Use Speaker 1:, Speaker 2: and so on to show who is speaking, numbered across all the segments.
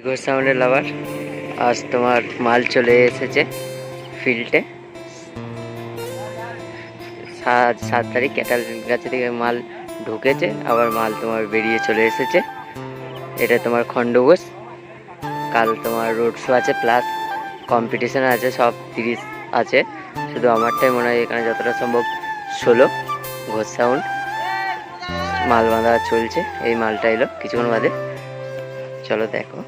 Speaker 1: ঘোষাউন্ডের লাভার আজ তোমার মাল চলে এসেছে ফিল্ডে। 7 তারিখ ক্যাটাল গাছে থেকে মাল ঢুকেছে, আবার মাল তোমার বেরিয়ে চলে এসেছে। এটা তোমার খণ্ডঘোষ। কাল তোমার রোড শো আছে, প্লাস কম্পিটিশন আছে, সব 30 আছে। শুধু আমারটাই মনে হয় এখানে যতটা সম্ভব 16। ঘোষাউন্ড মাল বাঁধা চলছে, এই মালটা এলো কিছুক্ষণ বাদে। চলো দেখো।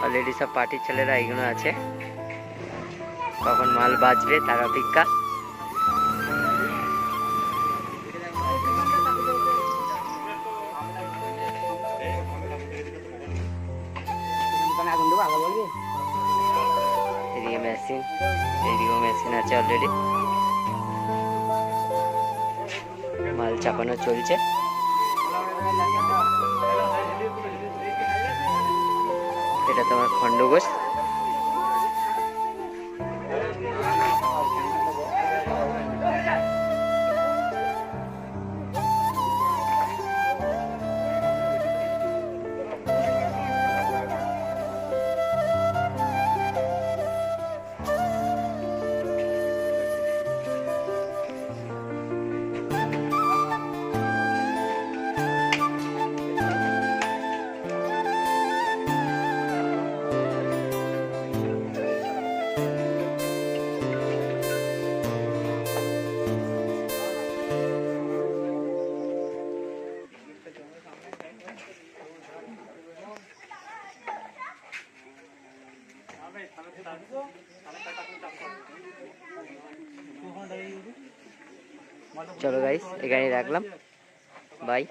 Speaker 1: অলরেডি সব পার্টির ছেলেরা এগুলো আছে, কখন মাল বাজবে তার অপেক্ষা। এদিকে মেশিন, এইদিকেও মেশিন আছে, অলরেডি মাল চাপানো চলছে। এটা তোমার খণ্ডঘোষ। চলো গাইস, এখানেই রাখলাম, বাই।